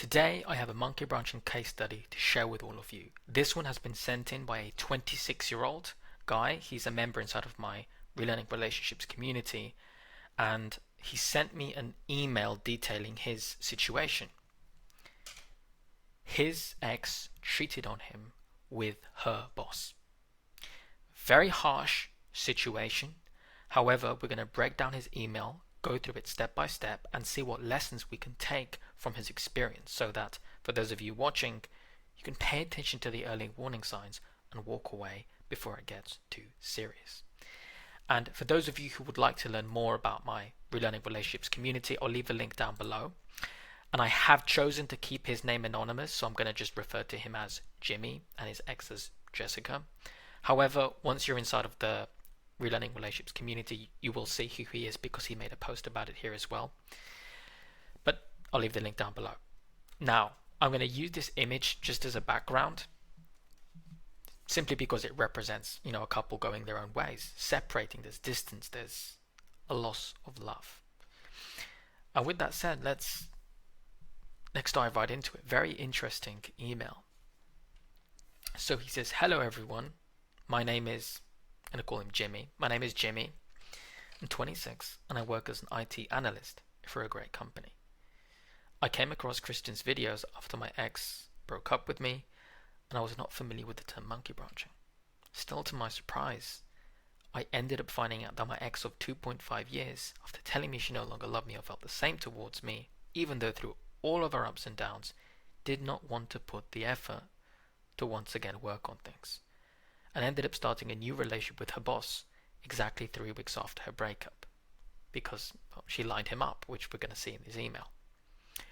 Today I have a monkey branching case study to share with all of you. This one has been sent in by a 26-year-old guy. He's a member inside of my Relearning Relationships community, and he sent me an email detailing his situation. His ex cheated on him with her boss. Very harsh situation. However, we're going to break down his email, go through it step by step, and see what lessons we can take from his experience, so that for those of you watching, you can pay attention to the early warning signs and walk away before it gets too serious. And for those of you who would like to learn more about my Relearning Relationships community, I'll leave a link down below. And I have chosen to keep his name anonymous, so I'm going to just refer to him as Jimmy and his ex as Jessica. However, once you're inside of the Relearning Relationships community, you will see who he is because he made a post about it here as well. But I'll leave the link down below. Now, I'm going to use this image just as a background, simply because it represents, a couple going their own ways, separating. There's distance, there's a loss of love. And with that said, let's dive right into it. Very interesting email. So he says, "Hello everyone, my name is," I'm going to call him Jimmy. "My name is Jimmy. I'm 26 and I work as an IT analyst for a great company. I came across Christian's videos after my ex broke up with me, and I was not familiar with the term monkey branching. Still, to my surprise, I ended up finding out that my ex of 2.5 years, after telling me she no longer loved me or felt the same towards me, even though through all of our ups and downs, did not want to put the effort to once again work on things, and ended up starting a new relationship with her boss exactly 3 weeks after her breakup, because she lined him up, which we're going to see in this email.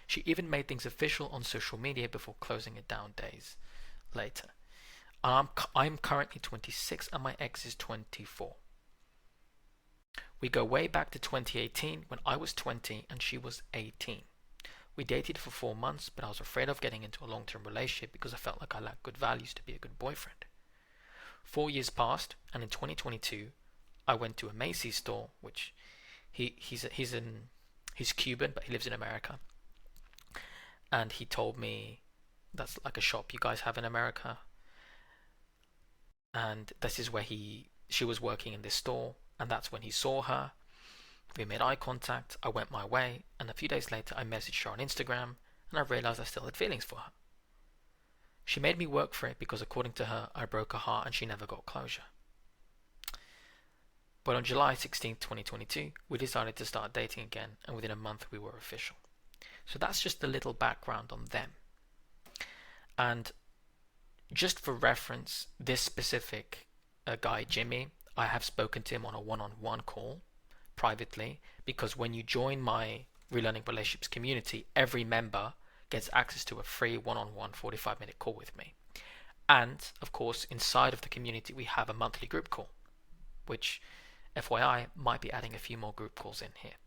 She even made things official on social media before closing it down days later. I'm currently 26 and my ex is 24. We go way back to 2018 when I was 20 and she was 18. We dated for 4 months, but I was afraid of getting into a long-term relationship because I felt like I lacked good values to be a good boyfriend. 4 years passed, and in 2022, I went to a Macy's store, which he's Cuban, but he lives in America. And he told me that's like a shop you guys have in America. And this is where she was working in this store, and that's when he saw her. We made eye contact, I went my way, and a few days later I messaged her on Instagram, and I realized I still had feelings for her. She made me work for it because according to her, I broke her heart and she never got closure. But on July 16, 2022, we decided to start dating again, and within a month we were official. So that's just a little background on them. And just for reference, this specific guy, Jimmy, I have spoken to him on a one-on-one call privately, because when you join my Relearning Relationships community, every member gets access to a free one-on-one 45-minute call with me. And of course, inside of the community, we have a monthly group call, which FYI might be adding a few more group calls in here.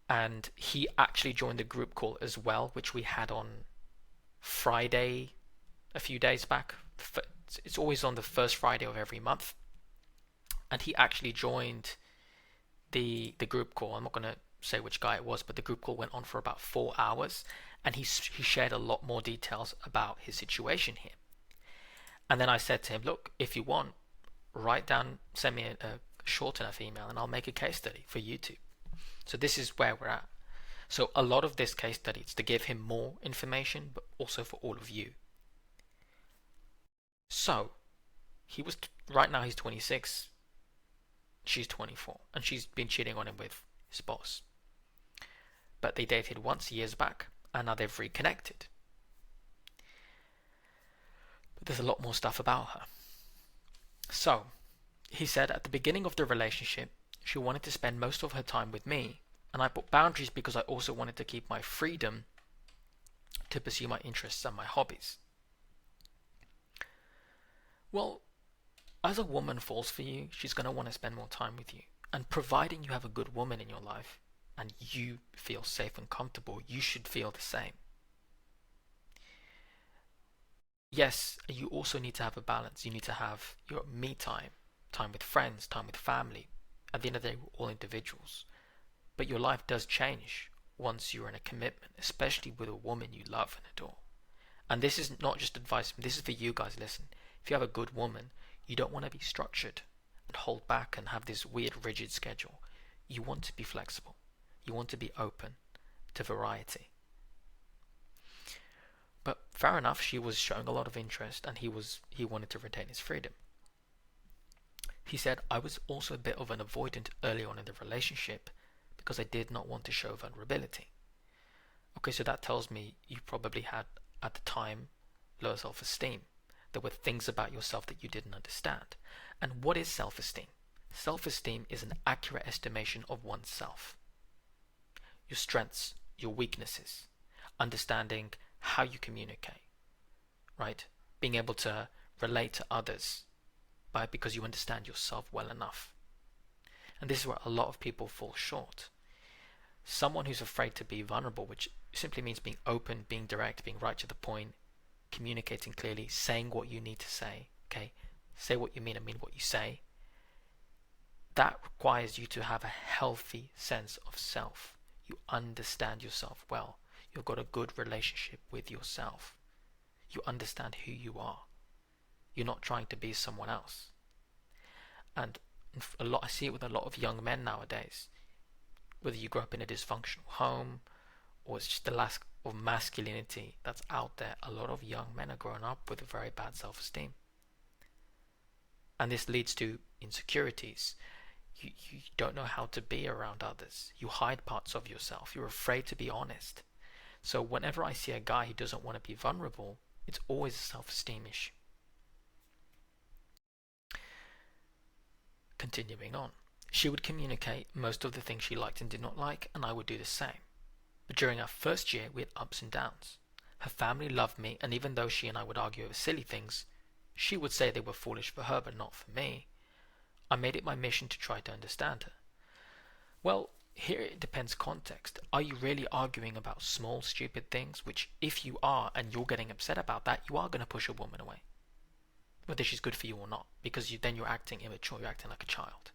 And he actually joined the group call as well, which we had on Friday a few days back. It's always on the first Friday of every month. And he actually joined the group call. I'm not going to say which guy it was, but the group call went on for about 4 hours, and he shared a lot more details about his situation here. And then I said to him, look, if you want, write down, send me a short enough email, and I'll make a case study for YouTube. So this is where we're at. So a lot of this case study is to give him more information, but also for all of you. So right now he's 26, she's 24, and she's been cheating on him with his boss. But they dated once years back, and now they've reconnected. But there's a lot more stuff about her. So he said at the beginning of the relationship, she wanted to spend most of her time with me, and I put boundaries because I also wanted to keep my freedom to pursue my interests and my hobbies. Well, as a woman falls for you, she's going to want to spend more time with you. And providing you have a good woman in your life and you feel safe and comfortable, you should feel the same. Yes, you also need to have a balance. You need to have your me time, time with friends, time with family. At the end of the day, we're all individuals. But your life does change once you're in a commitment, especially with a woman you love and adore. And this is not just advice, this is for you guys. Listen, if you have a good woman, you don't want to be structured and hold back and have this weird rigid schedule. You want to be flexible. You want to be open to variety. But fair enough, she was showing a lot of interest and he wanted to retain his freedom. He said, I was also a bit of an avoidant early on in the relationship because I did not want to show vulnerability. Okay, so that tells me you probably had, at the time, low self-esteem. There were things about yourself that you didn't understand. And what is self-esteem? Self-esteem is an accurate estimation of oneself. Your strengths, your weaknesses, understanding how you communicate, right? Being able to relate to others because you understand yourself well enough. And this is where a lot of people fall short. Someone who's afraid to be vulnerable, which simply means being open, being direct, being right to the point, communicating clearly, saying what you need to say, okay? Say what you mean and mean what you say. That requires you to have a healthy sense of self. You understand yourself well. You've got a good relationship with yourself. You understand who you are. You're not trying to be someone else. And I see it with a lot of young men nowadays. Whether you grew up in a dysfunctional home or it's just the lack of masculinity that's out there, a lot of young men are growing up with a very bad self-esteem. And this leads to insecurities. You don't know how to be around others. You hide parts of yourself. You're afraid to be honest. So whenever I see a guy who doesn't want to be vulnerable, it's always a self-esteem issue. Continuing on. She would communicate most of the things she liked and did not like, and I would do the same. But during our first year, we had ups and downs. Her family loved me, and even though she and I would argue over silly things, she would say they were foolish for her but not for me. I made it my mission to try to understand her. Well, here it depends context. Are you really arguing about small, stupid things? Which, if you are and you're getting upset about that, you are going to push a woman away. Whether she's good for you or not. Because then you're acting immature, you're acting like a child.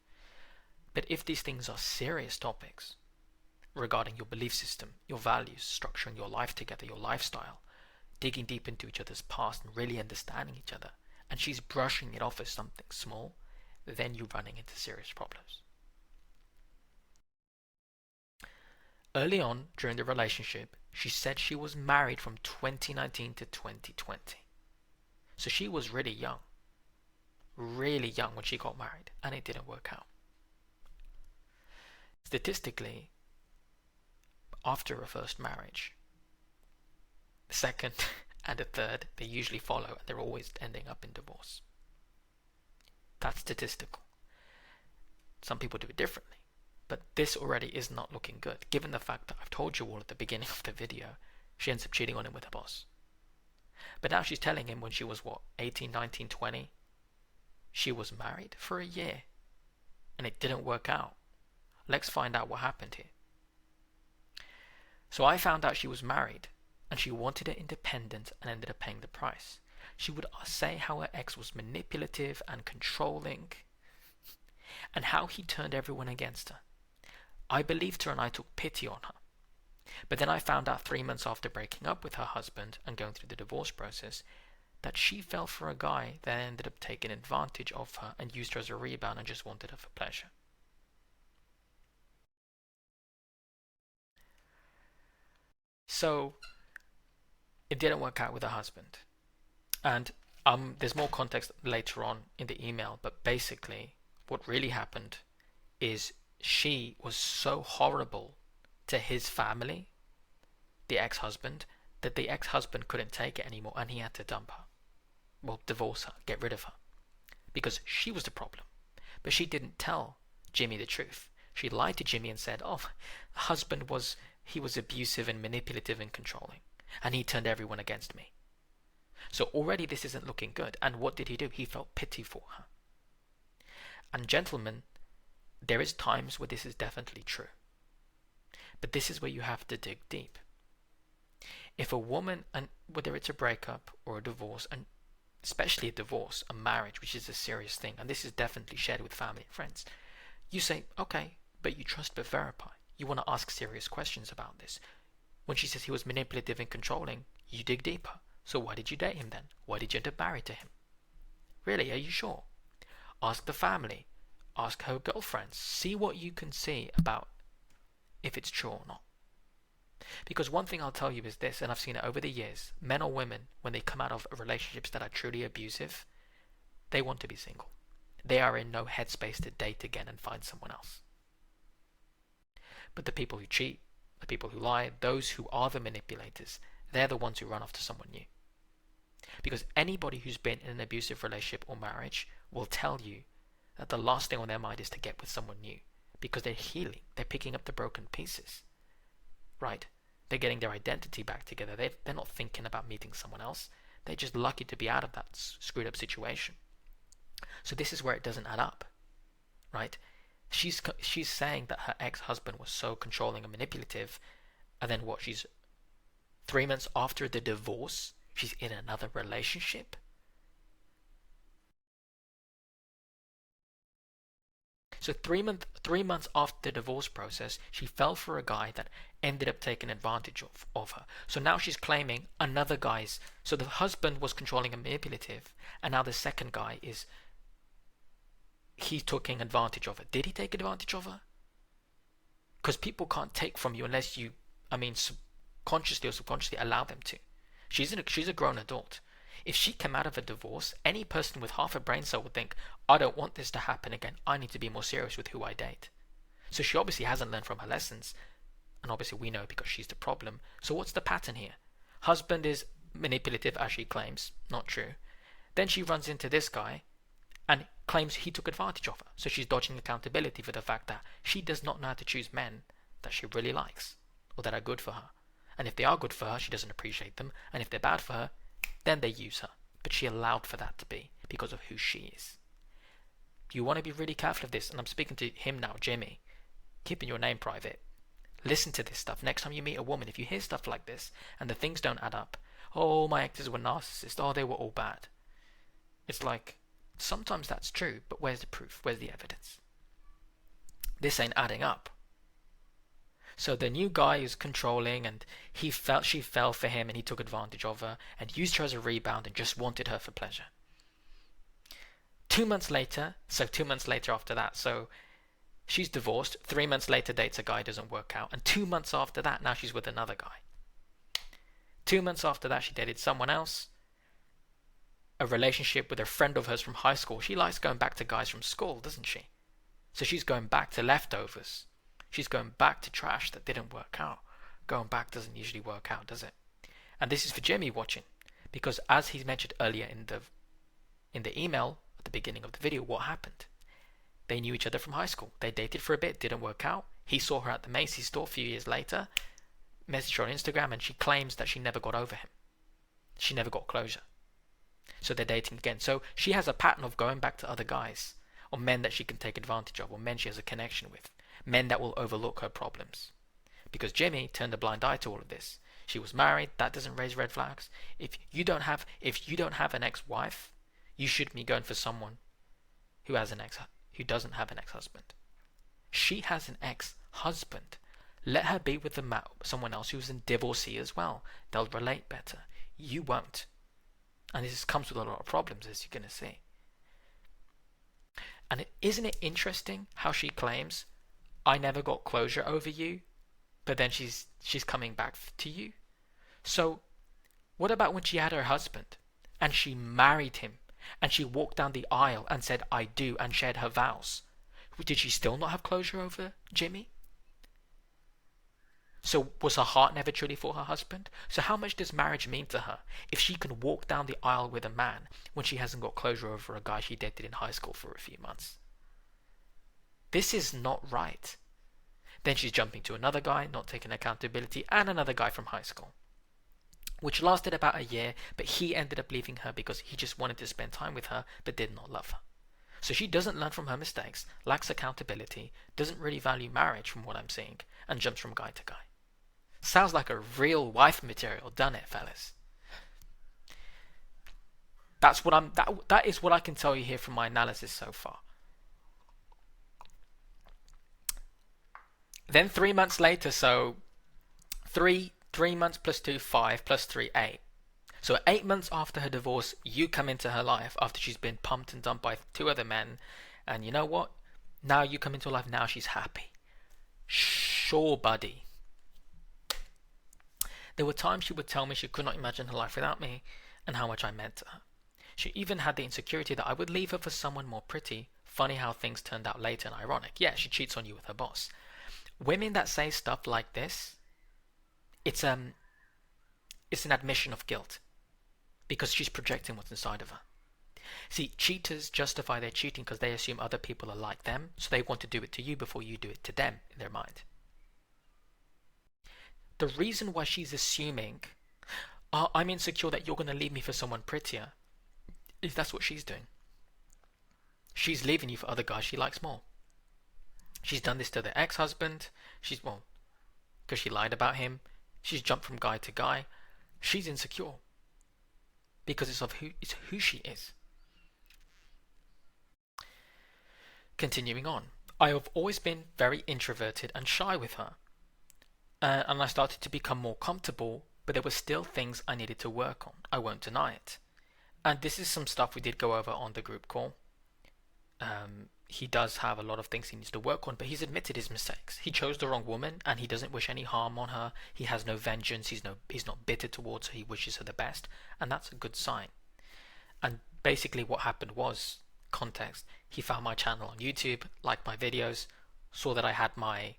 But if these things are serious topics regarding your belief system, your values, structuring your life together, your lifestyle, digging deep into each other's past and really understanding each other, and she's brushing it off as something small, then you're running into serious problems. Early on during the relationship, she said she was married from 2019 to 2020. So she was really young when she got married, and it didn't work out. Statistically, after a first marriage, the second and the third, they usually follow, and they're always ending up in divorce. That's statistical. Some people do it differently, but this already is not looking good, given the fact that I've told you all at the beginning of the video, she ends up cheating on him with her boss. But now she's telling him when she was, 18, 19, 20, she was married for a year, and it didn't work out. Let's find out what happened here. So I found out she was married, and she wanted her independence and ended up paying the price. She would say how her ex was manipulative and controlling, and how he turned everyone against her. I believed her and I took pity on her. But then I found out 3 months after breaking up with her husband and going through the divorce process that she fell for a guy that ended up taking advantage of her and used her as a rebound and just wanted her for pleasure. So it didn't work out with her husband. And there's more context later on in the email, but basically what really happened is she was so horrible to his family, the ex-husband, that the ex-husband couldn't take it anymore and he had to dump her. Well, divorce her, get rid of her. Because she was the problem. But she didn't tell Jimmy the truth. She lied to Jimmy and said, the husband was abusive and manipulative and controlling. And he turned everyone against me. So already this isn't looking good. And what did he do? He felt pity for her. And gentlemen, there is times where this is definitely true. But this is where you have to dig deep. If a woman, and whether it's a breakup or a divorce, and especially a divorce, a marriage, which is a serious thing, and this is definitely shared with family and friends, you say, okay, but you trust but verify. you want to ask serious questions about this. When she says he was manipulative and controlling, you dig deeper. So why did you date him then? Why did you end up married to him? Really, are you sure? Ask the family. Ask her girlfriends. See what you can see about if it's true or not. Because one thing I'll tell you is this, and I've seen it over the years, men or women, when they come out of relationships that are truly abusive, they want to be single. They are in no headspace to date again and find someone else. But the people who cheat, the people who lie, those who are the manipulators, they're the ones who run off to someone new. Because anybody who's been in an abusive relationship or marriage will tell you that the last thing on their mind is to get with someone new. Because they're healing. They're picking up the broken pieces. Right? They're getting their identity back together. They're not thinking about meeting someone else. They're just lucky to be out of that screwed up situation. So this is where it doesn't add up. Right? She's saying that her ex-husband was so controlling and manipulative, and then what? She's 3 months after the divorce, she's in another relationship. So 3 months after the divorce process, she fell for a guy that ended up taking advantage of her. So now she's claiming another guy's. So the husband was controlling and manipulative, and now the second guy is. He's taking advantage of her. Did he take advantage of her? Because people can't take from you unless you, consciously or subconsciously allow them to. She's a grown adult. If she came out of a divorce, any person with half a brain cell would think, I don't want this to happen again. I need to be more serious with who I date. So she obviously hasn't learned from her lessons. And obviously we know because she's the problem. So what's the pattern here? Husband is manipulative, as she claims. Not true. Then she runs into this guy and claims he took advantage of her. So she's dodging accountability for the fact that she does not know how to choose men that she really likes or that are good for her. And if they are good for her, she doesn't appreciate them. And if they're bad for her, then they use her. But she allowed for that to be because of who she is. You want to be really careful of this. And I'm speaking to him now, Jimmy. Keeping your name private. Listen to this stuff. Next time you meet a woman, if you hear stuff like this and the things don't add up. Oh, my exes were narcissists. Oh, they were all bad. It's like, sometimes that's true, but where's the proof? Where's the evidence? This ain't adding up. So the new guy is controlling, and she fell for him, and he took advantage of her and used her as a rebound and just wanted her for pleasure. 2 months later after that, so she's divorced. 3 months later, dates a guy, doesn't work out, and 2 months after that, now she's with another guy. 2 months after that, she dated someone else. A relationship with a friend of hers from high school. She likes going back to guys from school, doesn't she? So she's going back to leftovers. She's going back to trash that didn't work out. Going back doesn't usually work out, does it? And this is for Jimmy watching, because as he mentioned earlier in the email at the beginning of the video, what happened? They knew each other from high school. They dated for a bit, didn't work out. He saw her at the Macy's store a few years later, messaged her on Instagram, and she claims that she never got over him. She never got closure. So they're dating again. So she has a pattern of going back to other guys, or men that she can take advantage of, or men she has a connection with, men that will overlook her problems. Because Jimmy turned a blind eye to all of this. She was married. That doesn't raise red flags. If you don't have an ex-wife, you shouldn't be going for someone who doesn't have an ex-husband. She has an ex-husband. Let her be with someone else who's a divorcee as well. They'll relate better. You won't. And this comes with a lot of problems, as you're going to see. And isn't it interesting how she claims, I never got closure over you, but then she's coming back to you? So what about when she had her husband and she married him and she walked down the aisle and said, I do, and shared her vows? Did she still not have closure over Jimmy? So was her heart never truly for her husband? So how much does marriage mean to her if she can walk down the aisle with a man when she hasn't got closure over a guy she dated in high school for a few months? This is not right. Then she's jumping to another guy, not taking accountability, and another guy from high school, which lasted about a year, but he ended up leaving her because he just wanted to spend time with her but did not love her. So she doesn't learn from her mistakes, lacks accountability, doesn't really value marriage from what I'm seeing, and jumps from guy to guy. Sounds like a real wife material, doesn't it, fellas? That is what I can tell you here from my analysis so far. Then 3 months later, so three months plus 2, 5 plus 3, 8. So 8 months after her divorce, you come into her life after she's been pumped and dumped by two other men, and you know what? Now you come into her life. Now she's happy. Sure, buddy. There were times she would tell me she could not imagine her life without me, and how much I meant to her. She even had the insecurity that I would leave her for someone more pretty. Funny how things turned out later and ironic. Yeah, she cheats on you with her boss. Women that say stuff like this, it's an admission of guilt because she's projecting what's inside of her. See, cheaters justify their cheating because they assume other people are like them, so they want to do it to you before you do it to them in their mind. The reason why she's assuming, oh, I'm insecure that you're going to leave me for someone prettier, is that's what she's doing. She's leaving you for other guys she likes more. She's done this to their ex-husband. Well, because she lied about him. She's jumped from guy to guy. She's insecure because it's who she is. Continuing on, I have always been very introverted and shy with her, and I started to become more comfortable, but there were still things I needed to work on. I won't deny it. And this is some stuff we did go over on the group call. He does have a lot of things he needs to work on, but he's admitted his mistakes. He chose the wrong woman, and he doesn't wish any harm on her. He has no vengeance. He's not bitter towards her. He wishes her the best, and that's a good sign. And basically what happened was, context, he found my channel on YouTube, liked my videos, saw that I had my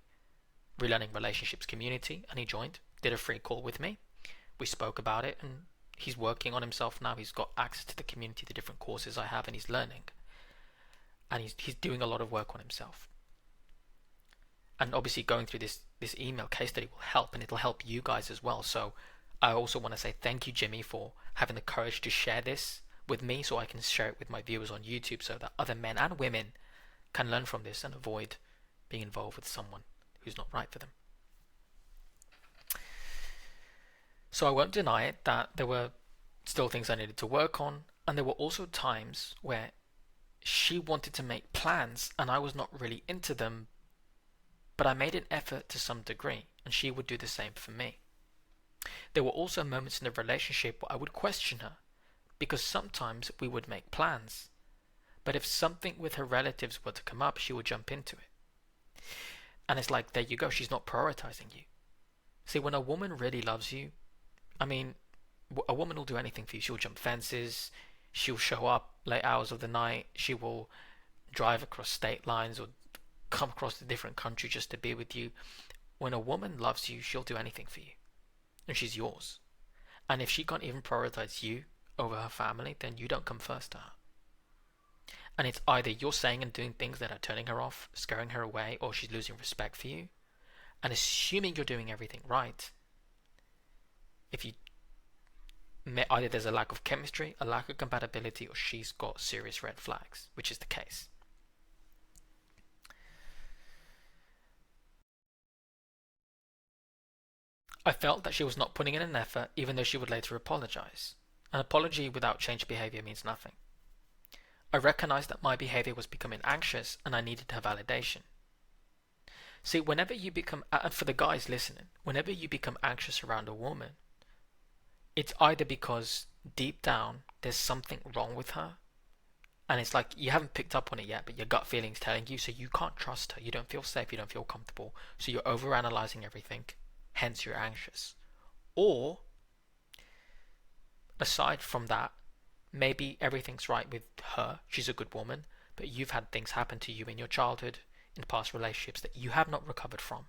Relearning Relationships community, and he joined, did a free call with me. We spoke about it, and he's working on himself now. He's got access to the community, the different courses I have, and he's learning. And he's doing a lot of work on himself. And obviously going through this email case study will help, and it'll help you guys as well. So I also want to say thank you, Jimmy, for having the courage to share this with me so I can share it with my viewers on YouTube so that other men and women can learn from this and avoid being involved with someone who's not right for them. So I won't deny it that there were still things I needed to work on, and there were also times where she wanted to make plans and I was not really into them, but I made an effort to some degree, and she would do the same for me. There were also moments in the relationship where I would question her, because sometimes we would make plans, but if something with her relatives were to come up, she would jump into it. And it's like, there you go, she's not prioritizing you. See, when a woman really loves you, I mean, a woman will do anything for you. She'll jump fences, she'll show up late hours of the night, she will drive across state lines or come across a different country just to be with you. When a woman loves you, she'll do anything for you, and she's yours. And if she can't even prioritize you over her family, then you don't come first to her. And it's either you're saying and doing things that are turning her off, scaring her away, or she's losing respect for you. And assuming you're doing everything right, either there's a lack of chemistry, a lack of compatibility, or she's got serious red flags, which is the case. I felt that she was not putting in an effort, even though she would later apologize. An apology without changed behavior means nothing. I recognized that my behavior was becoming anxious and I needed her validation. See, whenever you become, and for the guys listening, whenever you become anxious around a woman, it's either because deep down there's something wrong with her, and it's like you haven't picked up on it yet, but your gut feeling's telling you, so you can't trust her, you don't feel safe, you don't feel comfortable, so you're overanalyzing everything, hence you're anxious. Or, aside from that, maybe everything's right with her, she's a good woman, but you've had things happen to you in your childhood, in past relationships that you have not recovered from,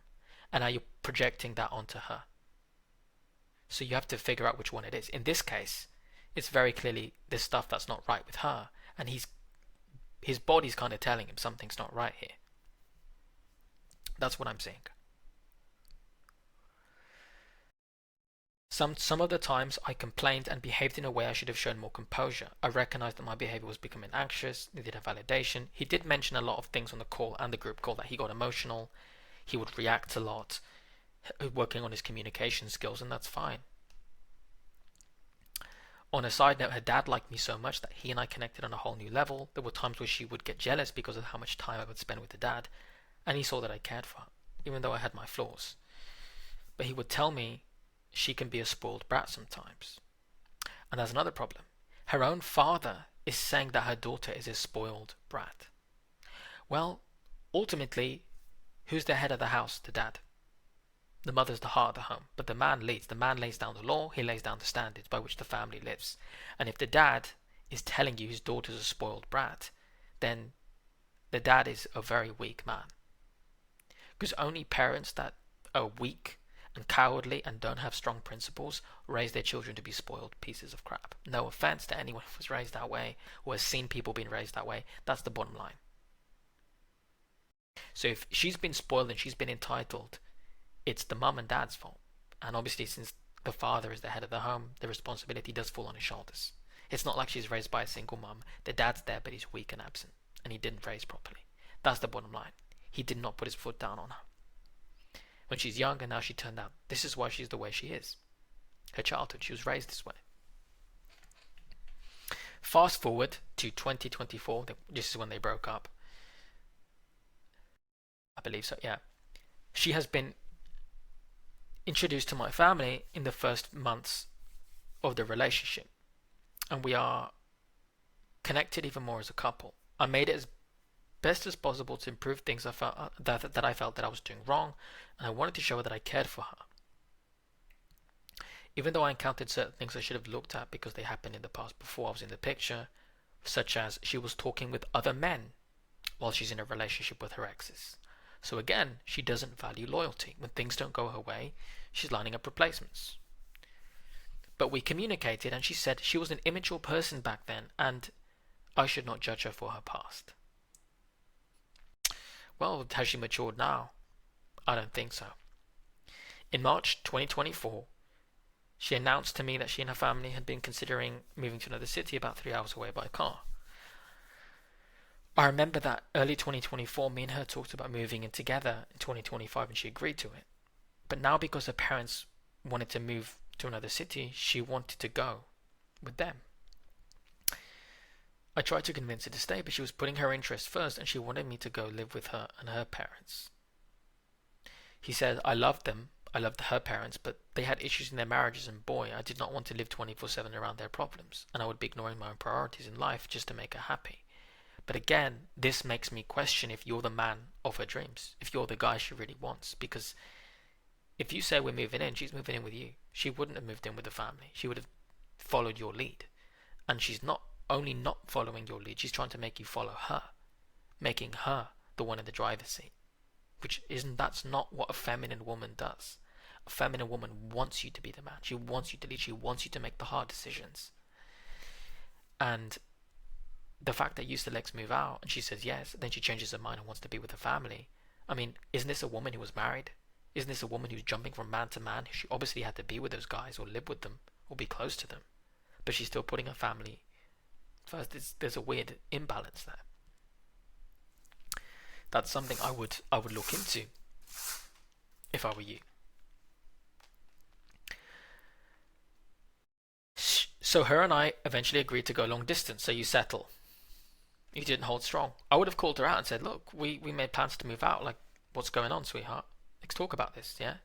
and now you're projecting that onto her. So you have to figure out which one it is. In this case, it's very clearly there's stuff that's not right with her, and his body's kind of telling him something's not right here. That's what I'm seeing. Some of the times I complained and behaved in a way I should have shown more composure. I recognized that my behavior was becoming anxious, needed a validation. He did mention a lot of things on the call and the group call, that he got emotional, he would react a lot, working on his communication skills, and that's fine. On a side note, her dad liked me so much that he and I connected on a whole new level. There were times where she would get jealous because of how much time I would spend with the dad, and he saw that I cared for her. even though I had my flaws. But he would tell me she can be a spoiled brat sometimes. And there's another problem. Her own father is saying that her daughter is a spoiled brat. Well, ultimately, who's the head of the house? The dad. The mother's the heart of the home, but the man leads. The man lays down the law, he lays down the standards by which the family lives. And if the dad is telling you his daughter's a spoiled brat, then the dad is a very weak man. Because only parents that are weak and cowardly and don't have strong principles raise their children to be spoiled pieces of crap. No offense to anyone who was raised that way or has seen people being raised that way. That's the bottom line. So if she's been spoiled and she's been entitled, it's the mum and dad's fault. And obviously, since the father is the head of the home, the responsibility does fall on his shoulders. It's not like she's raised by a single mum. The dad's there, but he's weak and absent, and he didn't raise properly. That's the bottom line. He did not put his foot down on her. When she's young and now she turned out, this is why she's the way she is. Her childhood, she was raised this way. Fast forward to 2024, this is when they broke up. I believe so, yeah. She has been introduced to my family in the first months of the relationship, and we are connected even more as a couple. I made it as best as possible to improve things I felt that I felt that I was doing wrong, and I wanted to show her that I cared for her. Even though I encountered certain things I should have looked at because they happened in the past before I was in the picture, such as she was talking with other men while she's in a relationship with her exes. So again, she doesn't value loyalty. When things don't go her way, she's lining up replacements. But we communicated, and she said she was an immature person back then, and I should not judge her for her past. Well, has she matured now? I don't think so. In March 2024, she announced to me that she and her family had been considering moving to another city about 3 hours away by car. I remember that early 2024, me and her talked about moving in together in 2025, and she agreed to it. But now, because her parents wanted to move to another city, she wanted to go with them. I tried to convince her to stay, but she was putting her interests first, and she wanted me to go live with her and her parents. He said, I loved them, I loved her parents, but they had issues in their marriages, and boy, I did not want to live 24/7 around their problems, and I would be ignoring my own priorities in life just to make her happy. But again, this makes me question if you're the man of her dreams, if you're the guy she really wants. Because if you say we're moving in, she's moving in with you. She wouldn't have moved in with the family. She would have followed your lead. And she's not only not following your lead, she's trying to make you follow her, making her the one in the driver's seat. That's not what a feminine woman does. A feminine woman wants you to be the man. She wants you to lead. She wants you to make the hard decisions. And the fact that you select move out and she says yes, then she changes her mind and wants to be with her family. I mean, isn't this a woman who was married? Isn't this a woman who's jumping from man to man? She obviously had to be with those guys or live with them or be close to them. But she's still putting her family first. There's a weird imbalance there. That's something I would look into if I were you. So her and I eventually agreed to go long distance, so you settle. You didn't hold strong. I would have called her out and said, look, we made plans to move out. Like, what's going on, sweetheart? Let's talk about this, yeah?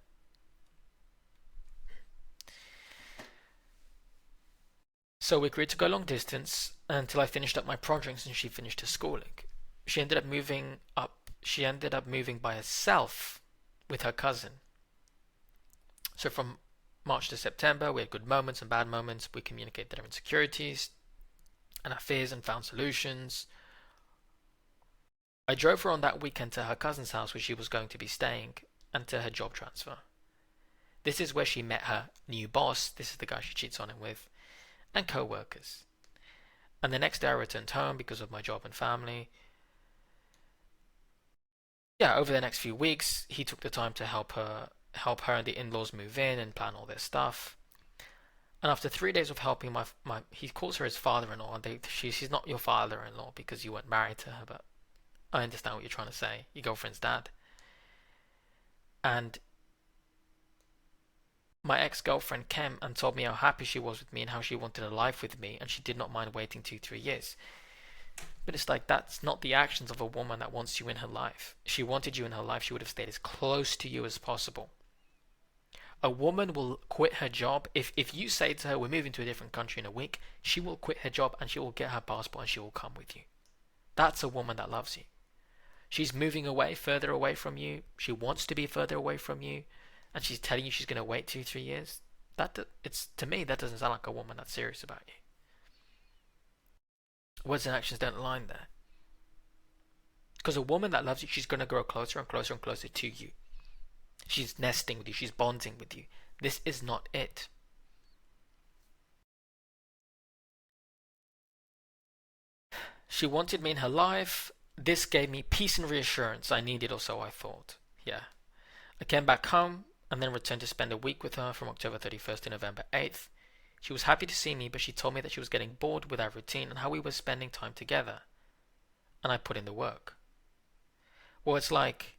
So we agreed to go long distance until I finished up my projects and she finished her schooling. She ended up moving by herself with her cousin. So from March to September, we had good moments and bad moments. We communicated our insecurities and our fears and found solutions. I drove her on that weekend to her cousin's house where she was going to be staying and to her job transfer. This is where she met her new boss, this is the guy she cheats on him with, and co-workers. And the next day I returned home because of my job and family. Yeah, over the next few weeks, he took the time to help her and the in-laws move in and plan all their stuff. And after 3 days of helping he calls her his father-in-law, and she's not your father-in-law because you weren't married to her, but I understand what you're trying to say. Your girlfriend's dad. And my ex-girlfriend came and told me how happy she was with me and how she wanted a life with me, and she did not mind waiting 2-3 years. But it's like, that's not the actions of a woman that wants you in her life. If she wanted you in her life, she would have stayed as close to you as possible. A woman will quit her job. If you say to her, we're moving to a different country in a week, she will quit her job and she will get her passport and she will come with you. That's a woman that loves you. She's moving away, further away from you. She wants to be further away from you, and she's telling you she's going to wait 2, 3 years. It's, to me, that doesn't sound like a woman that's serious about you. Words and actions don't align there. Because a woman that loves you, she's going to grow closer and closer and closer to you. She's nesting with you. She's bonding with you. This is not it. She wanted me in her life. This gave me peace and reassurance I needed, or so I thought. Yeah. I came back home and then returned to spend a week with her from October 31st to November 8th. She was happy to see me, but she told me that she was getting bored with our routine and how we were spending time together. And I put in the work. Well, it's like,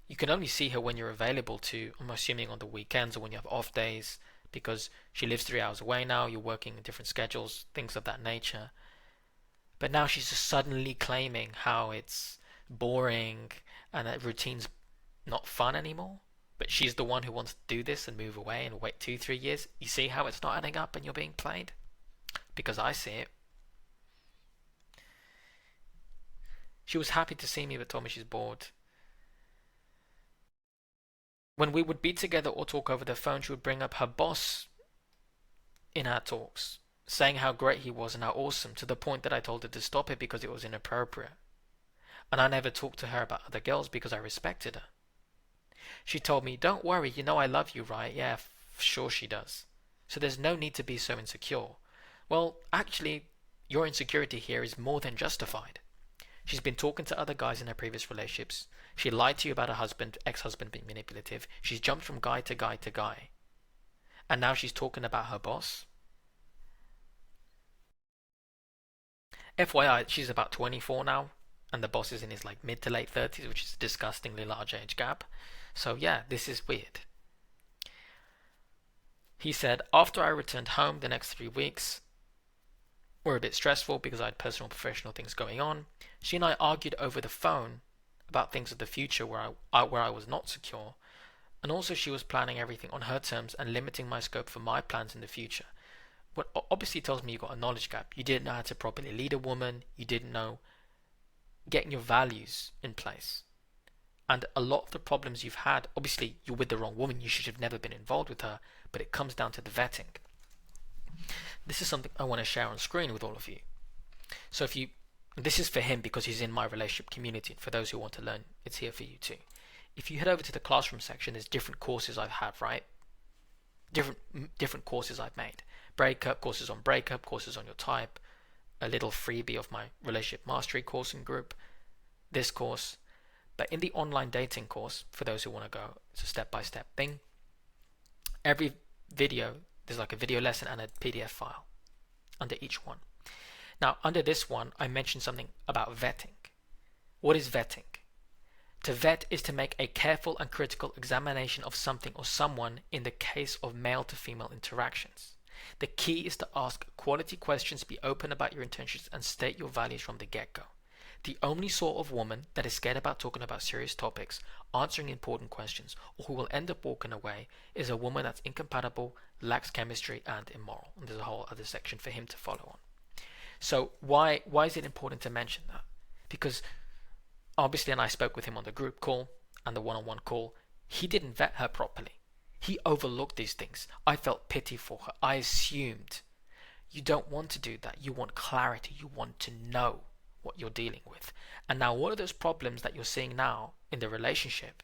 you can only see her when you're available to, I'm assuming on the weekends or when you have off days, because she lives 3 hours away now, you're working in different schedules, things of that nature. But now she's just suddenly claiming how it's boring and that routine's not fun anymore. But she's the one who wants to do this and move away and wait 2, 3 years. You see how it's not adding up and you're being played? Because I see it. She was happy to see me but told me she's bored. When we would be together or talk over the phone, she would bring up her boss in our talks, saying how great he was and how awesome, to the point that I told her to stop it because it was inappropriate. And I never talked to her about other girls because I respected her. She told me, don't worry, you know I love you, right? Yeah, sure she does. So there's no need to be so insecure. Well, actually, your insecurity here is more than justified. She's been talking to other guys in her previous relationships. She lied to you about her husband, ex-husband being manipulative. She's jumped from guy to guy to guy. And now she's talking about her boss. FYI, she's about 24 now, and the boss is in his like mid to late 30s, which is a disgustingly large age gap. So yeah, this is weird. He said, after I returned home the next 3 weeks were a bit stressful because I had personal and professional things going on. She and I argued over the phone about things of the future where I was not secure, and also she was planning everything on her terms and limiting my scope for my plans in the future. What obviously tells me you got a knowledge gap. You didn't know how to properly lead a woman. You didn't know getting your values in place. And a lot of the problems you've had, obviously you're with the wrong woman. You should have never been involved with her, but it comes down to the vetting. This is something I want to share on screen with all of you. So this is for him because he's in my relationship community. For those who want to learn, it's here for you too. If you head over to the classroom section, there's different courses I have, right? Different courses I've made. Breakup, courses on breakup, courses on your type, a little freebie of my relationship mastery course and group, this course. But in the online dating course, for those who want to go, it's a step-by-step thing. Every video, there's like a video lesson and a PDF file under each one. Now, under this one, I mentioned something about vetting. What is vetting? To vet is to make a careful and critical examination of something or someone in the case of male to female interactions. The key is to ask quality questions, be open about your intentions, and state your values from the get-go. The only sort of woman that is scared about talking about serious topics, answering important questions, or who will end up walking away is a woman that's incompatible, lacks chemistry, and immoral. And there's a whole other section for him to follow on. So why is it important to mention that? Because obviously, and I spoke with him on the group call and the one-on-one call, he didn't vet her properly. He overlooked these things. I felt pity for her. I assumed. You don't want to do that. You want clarity. You want to know what you're dealing with. And now what are those problems that you're seeing now in the relationship?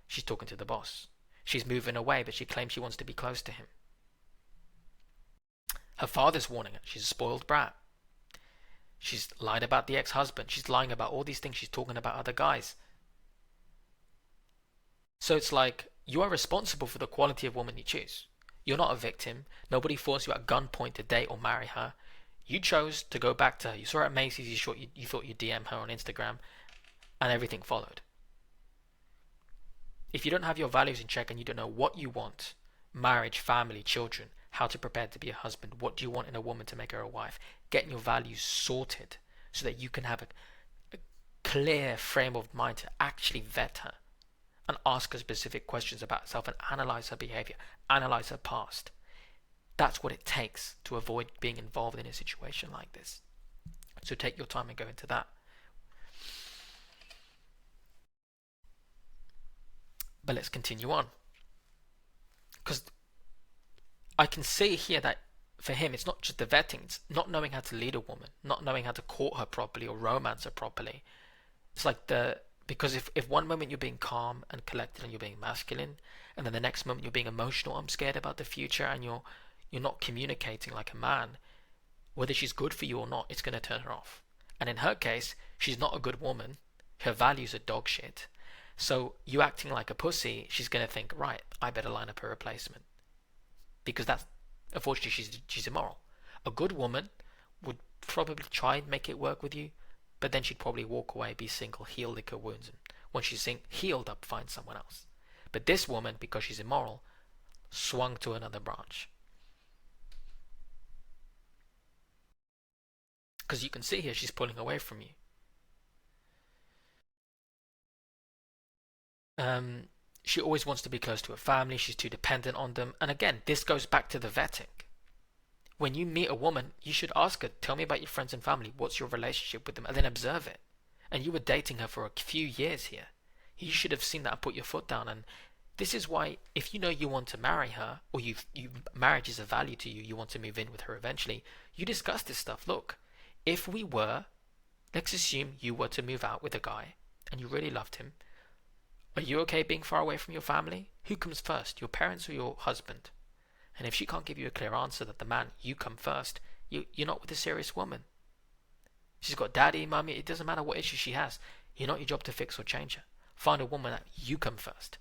She's talking to the boss. She's moving away, but she claims she wants to be close to him. Her father's warning her. She's a spoiled brat. She's lied about the ex-husband. She's lying about all these things. She's talking about other guys. So it's like, you are responsible for the quality of woman you choose. You're not a victim. Nobody forced you at gunpoint to date or marry her. You chose to go back to her. You saw her at Macy's, you thought you'd DM her on Instagram, and everything followed. If you don't have your values in check and you don't know what you want, marriage, family, children, how to prepare to be a husband, what do you want in a woman to make her a wife, getting your values sorted so that you can have a clear frame of mind to actually vet her and ask her specific questions about herself and analyze her behavior, analyze her past. That's what it takes to avoid being involved in a situation like this. So take your time and go into that. But let's continue on. Because I can see here that for him, it's not just the vetting, it's not knowing how to lead a woman, not knowing how to court her properly or romance her properly. It's like because if one moment you're being calm and collected and you're being masculine, and then the next moment you're being emotional, I'm scared about the future, and you're not communicating like a man, whether she's good for you or not, it's going to turn her off. And in her case, she's not a good woman. Her values are dog shit. So you acting like a pussy, she's going to think, right, I better line up a replacement. Because that's, unfortunately, she's immoral. A good woman would probably try and make it work with you, but then she'd probably walk away, be single, heal, lick her wounds, and when she's healed up, find someone else. But this woman, because she's immoral, swung to another branch. Because you can see here, she's pulling away from you. She always wants to be close to her family. She's too dependent on them. And again, this goes back to the vetting. When you meet a woman, you should ask her, tell me about your friends and family. What's your relationship with them? And then observe it. And you were dating her for a few years here. You should have seen that and put your foot down. And this is why, if you know you want to marry her, or marriage is a value to you, you want to move in with her eventually, you discuss this stuff. Look, if let's assume you were to move out with a guy, and you really loved him, are you okay being far away from your family? Who comes first, your parents or your husband? And if she can't give you a clear answer that the man, you come first, you're not with a serious woman. She's got daddy, mummy, it doesn't matter what issue she has. You're not your job to fix or change her. Find a woman that you come first.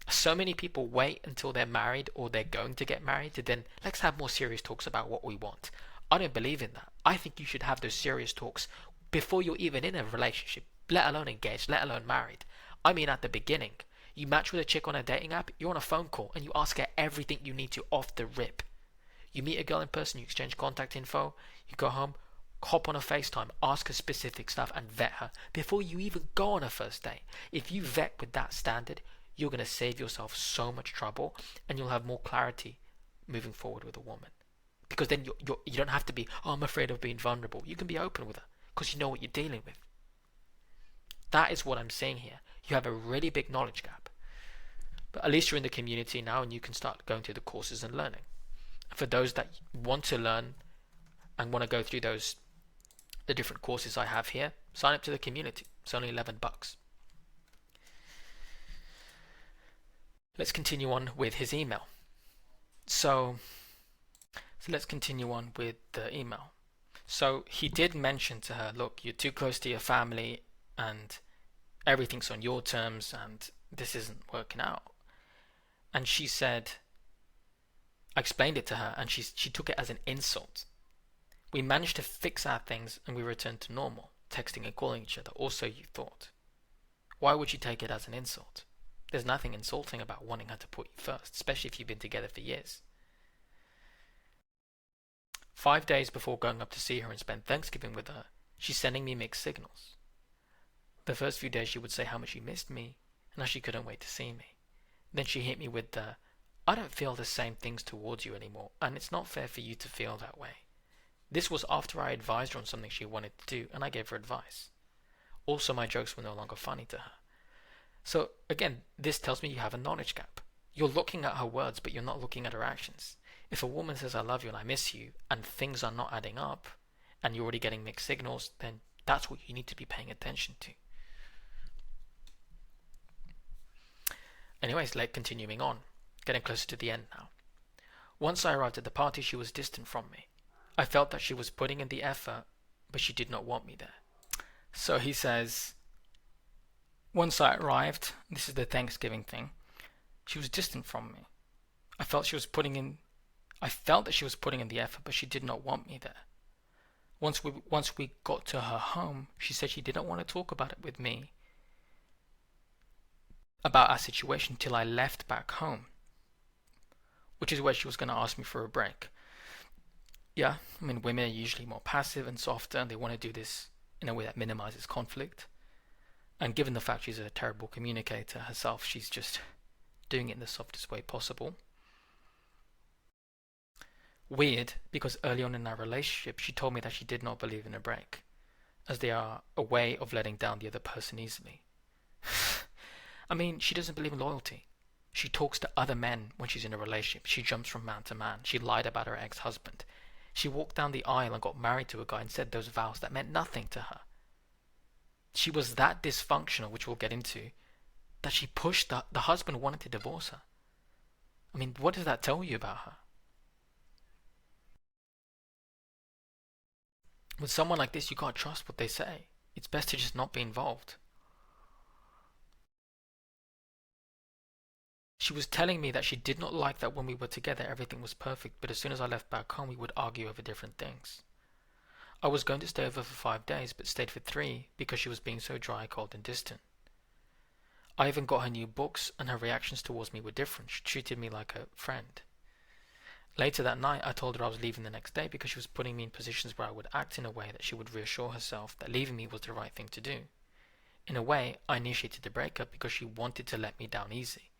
So many people wait until they're married or they're going to get married to then, let's have more serious talks about what we want. I don't believe in that. I think you should have those serious talks before you're even in a relationship, let alone engaged, let alone married. I mean at the beginning. You match with a chick on a dating app, you're on a phone call, and you ask her everything you need to off the rip. You meet a girl in person, you exchange contact info, you go home, hop on a FaceTime, ask her specific stuff, and vet her before you even go on a first date. If you vet with that standard, you're going to save yourself so much trouble, and you'll have more clarity moving forward with a woman. Because then you don't have to be, oh, I'm afraid of being vulnerable. You can be open with her, because you know what you're dealing with. That is what I'm saying here. You have a really big knowledge gap. But at least you're in the community now and you can start going through the courses and learning. For those that want to learn and want to go through the different courses I have here, sign up to the community. It's only $11. Let's continue on with his email. So let's continue on with the email. So he did mention to her, look, you're too close to your family and everything's on your terms and this isn't working out. And she said, I explained it to her and she took it as an insult. We managed to fix our things and we returned to normal, texting and calling each other. Also, you thought. Why would you take it as an insult? There's nothing insulting about wanting her to put you first, especially if you've been together for years. 5 days before going up to see her and spend Thanksgiving with her, she's sending me mixed signals. The first few days she would say how much she missed me and how she couldn't wait to see me. Then she hit me with the, I don't feel the same things towards you anymore and it's not fair for you to feel that way. This was after I advised her on something she wanted to do and I gave her advice. Also, my jokes were no longer funny to her. So again, this tells me you have a knowledge gap. You're looking at her words, but you're not looking at her actions. If a woman says I love you and I miss you and things are not adding up and you're already getting mixed signals, then that's what you need to be paying attention to. Anyways, continuing on, getting closer to the end now. Once I arrived at the party, she was distant from me. I felt that she was putting in the effort, but she did not want me there. So he says, once I arrived, this is the Thanksgiving thing, she was distant from me. I felt that she was putting in the effort, but she did not want me there. Once we got to her home, she said she didn't want to talk about it with me, about our situation, till I left back home, which is where she was going to ask me for a break. Yeah, I mean, women are usually more passive and softer, and they want to do this in a way that minimizes conflict. And given the fact she's a terrible communicator herself, she's just doing it in the softest way possible. Weird, because early on in our relationship, she told me that she did not believe in a break, as they are a way of letting down the other person easily. I mean, she doesn't believe in loyalty. She talks to other men when she's in a relationship. She jumps from man to man. She lied about her ex-husband. She walked down the aisle and got married to a guy and said those vows that meant nothing to her. She was that dysfunctional, which we'll get into, that she pushed the husband wanted to divorce her. I mean, what does that tell you about her? With someone like this, you can't trust what they say. It's best to just not be involved. She was telling me that she did not like that when we were together everything was perfect, but as soon as I left back home we would argue over different things. I was going to stay over for 5 days, but stayed for 3 because she was being so dry, cold, and distant. I even got her new books, and her reactions towards me were different. She treated me like a friend. Later that night, I told her I was leaving the next day because she was putting me in positions where I would act in a way that she would reassure herself that leaving me was the right thing to do. In a way, I initiated the breakup because she wanted to let me down easy.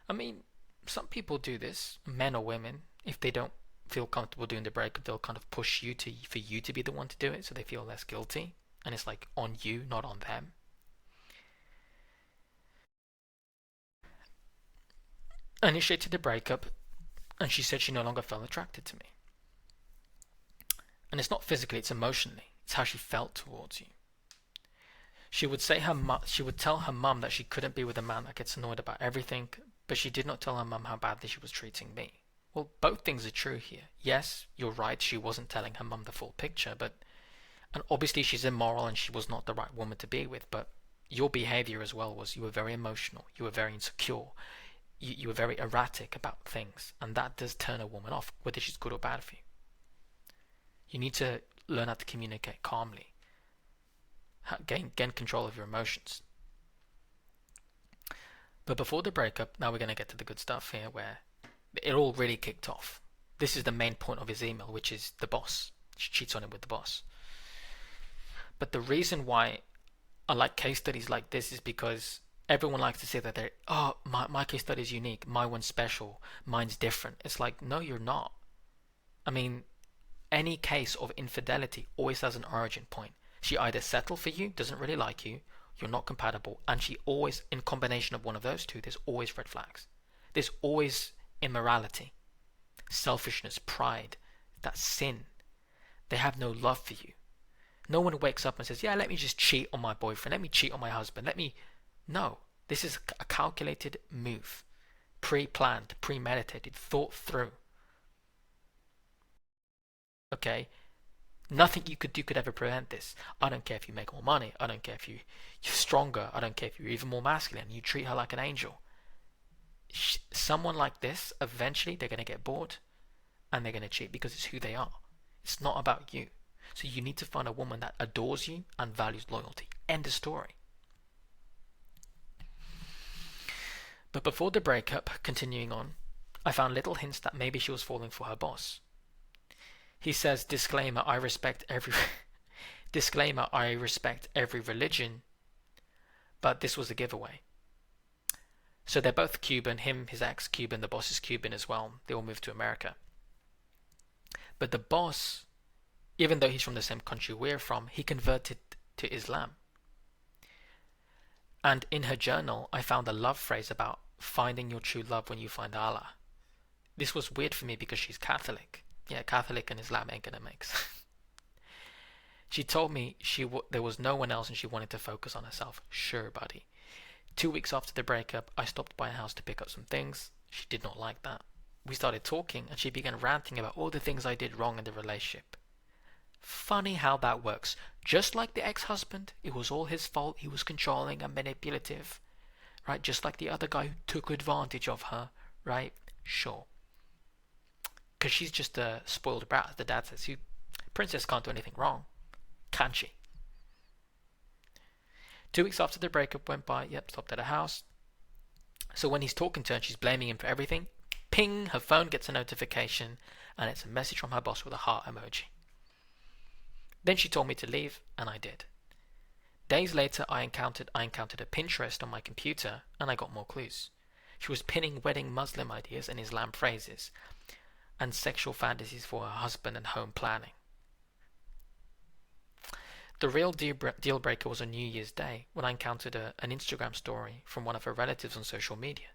I mean, some people do this, men or women. If they don't feel comfortable doing the breakup, they'll kind of push you for you to be the one to do it, so they feel less guilty, and it's like on you, not on them. I initiated the breakup, and she said she no longer felt attracted to me. And it's not physically, it's emotionally. It's how she felt towards you. She would tell her mum that she couldn't be with a man that gets annoyed about everything, but she did not tell her mum how badly she was treating me. Well, both things are true here. Yes, you're right, she wasn't telling her mum the full picture, and obviously she's immoral and she was not the right woman to be with, but your behavior as well was you were very emotional, you were very insecure, you were very erratic about things, and that does turn a woman off, whether she's good or bad for you. You need to learn how to communicate calmly, gain control of your emotions. But before the breakup, now we're going to get to the good stuff here where it all really kicked off. This is the main point of his email, which is the boss. She cheats on him with the boss. But the reason why I like case studies like this is because everyone likes to say that my case study is unique, my one's special, mine's different. It's like, no, you're not. I mean, any case of infidelity always has an origin point. She either settled for you, doesn't really like you, you're not compatible, and she always, in combination of one of those two, there's always red flags. There's always immorality, selfishness, pride, that sin. They have no love for you. No one wakes up and says, yeah, let me just cheat on my boyfriend, let me cheat on my husband, No, this is a calculated move, pre-planned, premeditated, thought through. Okay? Nothing you could do could ever prevent this. I don't care if you make more money. I don't care if you're stronger. I don't care if you're even more masculine. You treat her like an angel. Someone like this, eventually they're going to get bored and they're going to cheat because it's who they are. It's not about you. So you need to find a woman that adores you and values loyalty. End of story. But before the breakup, continuing on, I found little hints that maybe she was falling for her boss. He says, disclaimer, I respect every disclaimer, I respect every religion, but this was a giveaway. So they're both Cuban, his ex Cuban, the boss is Cuban as well. They all moved to America. But the boss, even though he's from the same country we're from, he converted to Islam. And in her journal, I found a love phrase about finding your true love when you find Allah. This was weird for me because she's Catholic. Yeah, Catholic and Islam ain't gonna mix. She told me there was no one else and she wanted to focus on herself. Sure, buddy. 2 weeks after the breakup, I stopped by her house to pick up some things. She did not like that. We started talking and she began ranting about all the things I did wrong in the relationship. Funny how that works. Just like the ex-husband, it was all his fault. He was controlling and manipulative. Right? Just like the other guy who took advantage of her. Right? Sure. Because she's just a spoiled brat, as the dad says. Princess can't do anything wrong. Can she? 2 weeks after the breakup went by, stopped at her house. So when he's talking to her and she's blaming him for everything, ping, her phone gets a notification, and it's a message from her boss with a heart emoji. Then she told me to leave, and I did. Days later, I encountered a Pinterest on my computer, and I got more clues. She was pinning wedding Muslim ideas and Islam phrases, and sexual fantasies for her husband and home planning. The real deal breaker was on New Year's Day when I encountered an Instagram story from one of her relatives on social media.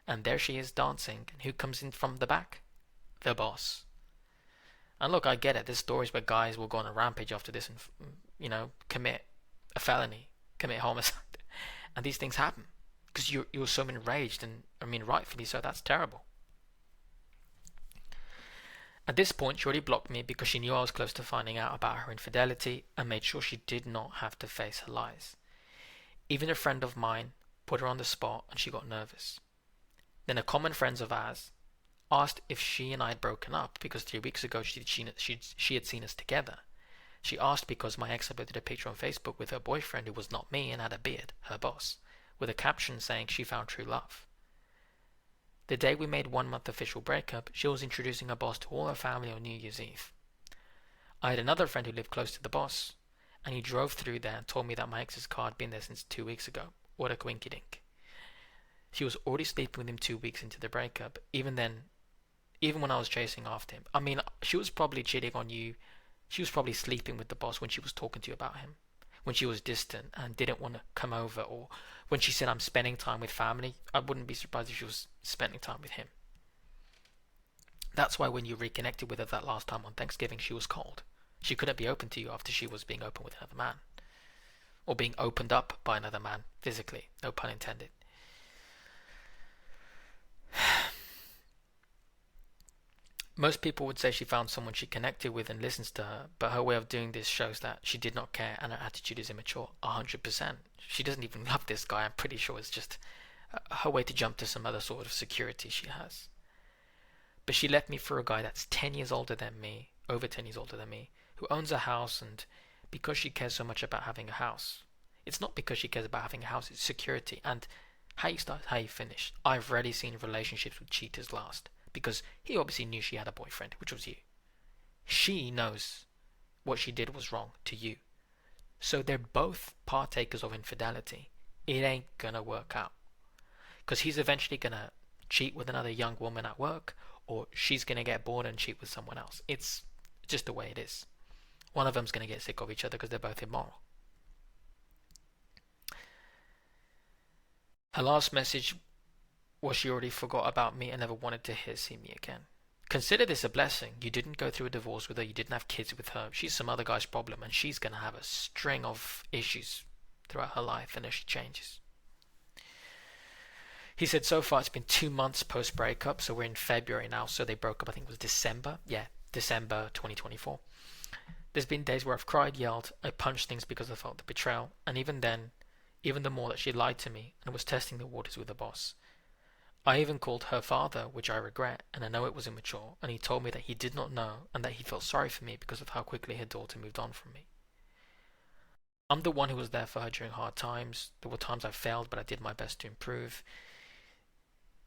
And there she is dancing, and who comes in from the back? The boss. And look, I get it. There's stories where guys will go on a rampage after this and, commit a felony, commit homicide. And these things happen because you're so enraged, and I mean, rightfully so. That's terrible. At this point, she already blocked me because she knew I was close to finding out about her infidelity and made sure she did not have to face her lies. Even a friend of mine put her on the spot, and she got nervous. Then a common friend of ours asked if she and I had broken up because 3 weeks ago she had seen us together. She asked because my ex uploaded a picture on Facebook with her boyfriend who was not me and had a beard, her boss, with a caption saying she found true love. The day we made 1 month official breakup, she was introducing her boss to all her family on New Year's Eve. I had another friend who lived close to the boss, and he drove through there and told me that my ex's car had been there since 2 weeks ago. What a quinky dink. She was already sleeping with him 2 weeks into the breakup, even when I was chasing after him. I mean, she was probably cheating on you. She was probably sleeping with the boss when she was talking to you about him, when she was distant and didn't want to come over, or when she said, I'm spending time with family. I wouldn't be surprised if she was spending time with him. That's why when you reconnected with her that last time on Thanksgiving, she was cold. She couldn't be open to you after she was being open with another man. Or being opened up by another man, physically. No pun intended. Most people would say she found someone she connected with and listens to her, but her way of doing this shows that she did not care and her attitude is immature, 100%. She doesn't even love this guy. I'm pretty sure it's just her way to jump to some other sort of security she has. But she left me for a guy that's 10 years older than me, over 10 years older than me, who owns a house, and because she cares so much about having a house. It's not because she cares about having a house, it's security, and how you start, how you finish. I've already seen relationships with cheaters last. Because he obviously knew she had a boyfriend, which was you. She knows what she did was wrong to you. So they're both partakers of infidelity. It ain't gonna work out. Because he's eventually gonna cheat with another young woman at work, or she's gonna get bored and cheat with someone else. It's just the way it is. One of them's gonna get sick of each other because they're both immoral. Her last message was she already forgot about me and never wanted to see me again. Consider this a blessing. You didn't go through a divorce with her, you didn't have kids with her. She's some other guy's problem, and she's going to have a string of issues throughout her life unless she changes. He said so far it's been 2 months post breakup, so we're in February now, so they broke up, I think it was December. Yeah, December 2024. There's been days where I've cried, yelled, I punched things because I felt the betrayal, and even then, even the more that she lied to me and was testing the waters with the boss. I even called her father, which I regret, and I know it was immature, and he told me that he did not know and that he felt sorry for me because of how quickly her daughter moved on from me. I'm the one who was there for her during hard times. There were times I failed, but I did my best to improve.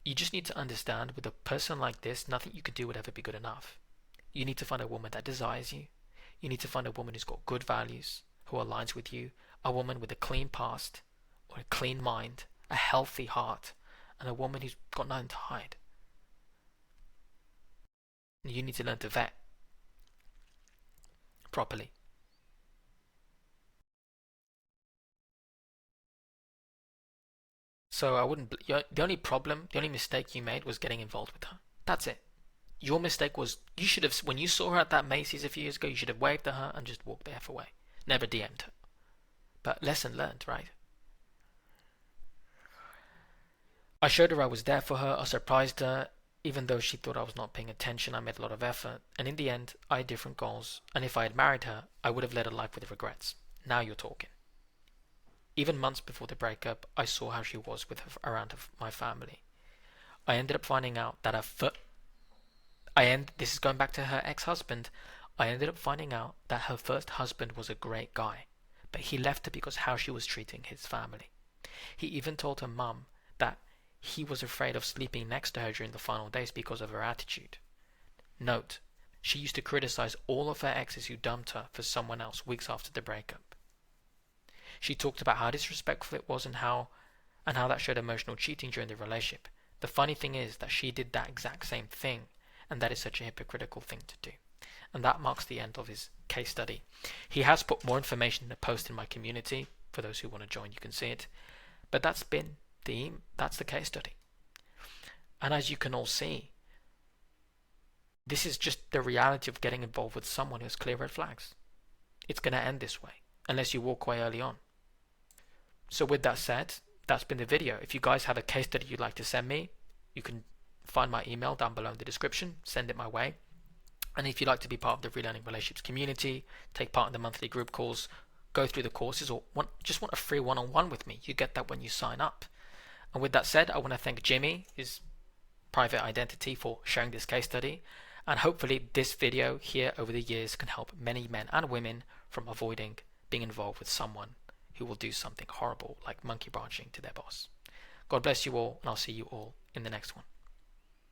You just need to understand, with a person like this, nothing you can do would ever be good enough. You need to find a woman that desires you. You need to find a woman who's got good values, who aligns with you, a woman with a clean past, or a clean mind, a healthy heart, and a woman who's got nothing to hide. You need to learn to vet properly. So I wouldn't. The only mistake you made was getting involved with her. That's it. Your mistake was you should have, when you saw her at that Macy's a few years ago, you should have waved at her and just walked the F away. Never DM'd her. But lesson learned, right? I showed her I was there for her, I surprised her, even though she thought I was not paying attention. I made a lot of effort, and in the end, I had different goals, and if I had married her, I would have led a life with regrets. Now you're talking. Even months before the breakup, I saw how she was with her, around my family. I ended up finding out that this is going back to her ex-husband. I ended up finding out that her first husband was a great guy, but he left her because how she was treating his family. He even told her mum that he was afraid of sleeping next to her during the final days because of her attitude. Note, she used to criticize all of her exes who dumped her for someone else weeks after the breakup. She talked about how disrespectful it was and how that showed emotional cheating during the relationship. The funny thing is that she did that exact same thing, and that is such a hypocritical thing to do. And that marks the end of his case study. He has put more information in a post in my community. For those who want to join, you can see it. But that's the case study. And as you can all see, this is just the reality of getting involved with someone who has clear red flags. It's going to end this way, unless you walk away early on. So with that said, that's been the video. If you guys have a case study you'd like to send me, you can find my email down below in the description. Send it my way. And if you'd like to be part of the Relearning Relationships community, take part in the monthly group calls, go through the courses, or just want a free one-on-one with me, you get that when you sign up. And with that said, I want to thank Jimmy, his private identity, for sharing this case study. And hopefully this video here over the years can help many men and women from avoiding being involved with someone who will do something horrible like monkey branching to their boss. God bless you all, and I'll see you all in the next one.